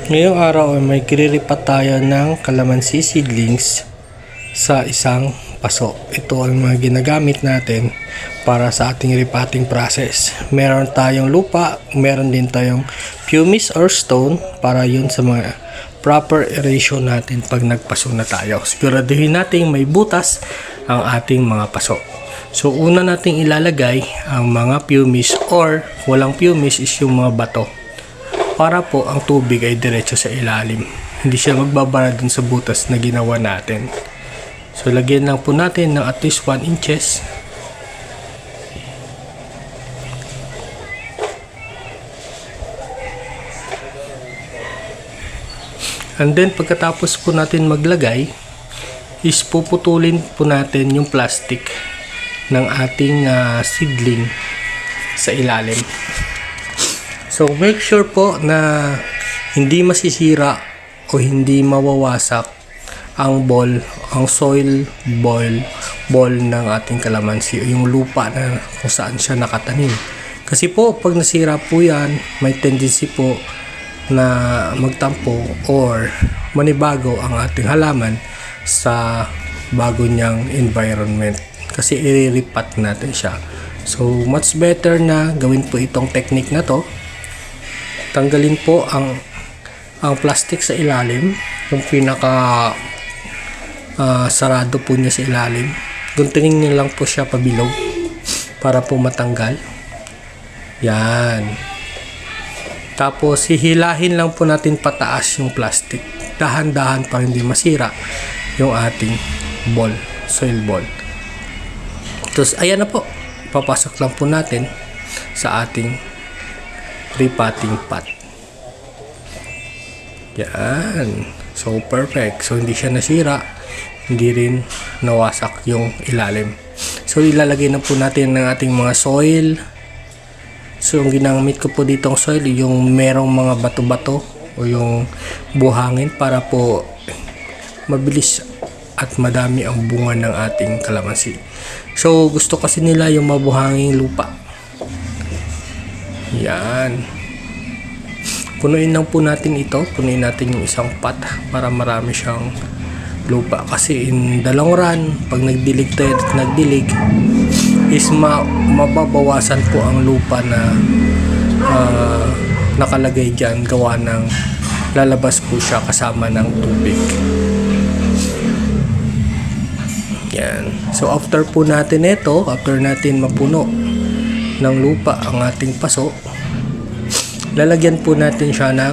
Ngayong araw ay may kiriripat tayo ng kalamansi seedlings sa isang paso. Ito ang mga ginagamit natin para sa ating repotting process. Meron tayong lupa, meron din tayong pumice or stone para yun sa mga proper aeration natin pag nagpaso na tayo. Siguraduhin natin may butas ang ating mga paso. So una nating ilalagay ang mga pumice or walang pumice is yung mga bato, para po ang tubig ay diretso sa ilalim. Hindi siya magbabara dun sa butas na ginawa natin. So lagyan lang po natin ng at least 1 inches. And then pagkatapos po natin maglagay is puputulin po natin yung plastic ng ating seedling sa ilalim. So make sure po na hindi masisira o hindi mawawasak ang soil ball ng ating kalamansi o yung lupa na kung saan siya nakatanim. Kasi po pag nasira po yan, may tendency po na magtampo or manibago ang ating halaman sa bago niyang environment. Kasi iriripat natin siya. So much better na gawin po itong technique na to. Tanggalin po ang plastic sa ilalim, yung pinaka sarado po niya sa ilalim. Guntingin niyo lang po siya pabilog para po matanggal. Yan. Tapos hihilahin lang po natin pataas yung plastic. Dahan-dahan para hindi masira yung ating soil ball. Tapos ayan na po. Papasok lang po natin sa ating repotting pot. Yan. So perfect. So hindi siya nasira, hindi rin nawasak yung ilalim. So ilalagay na po natin ng ating mga soil. So yung ginamit ko po ditong soil, yung merong mga bato-bato o yung buhangin para po mabilis at madami ang bunga ng ating kalamansi. So gusto kasi nila yung mabuhanging lupa. Yan. Punuin lang po natin ito. Punuin natin yung isang pot para marami siyang lupa. Kasi in the long run, pag nagdilig tayo at nagdilig, is mababawasan po ang lupa na nakalagay dyan. Gawa ng lalabas po siya kasama ng tubig. Yan. So after po natin ito, after natin mapuno ng lupa ang ating paso, lalagyan po natin siya ng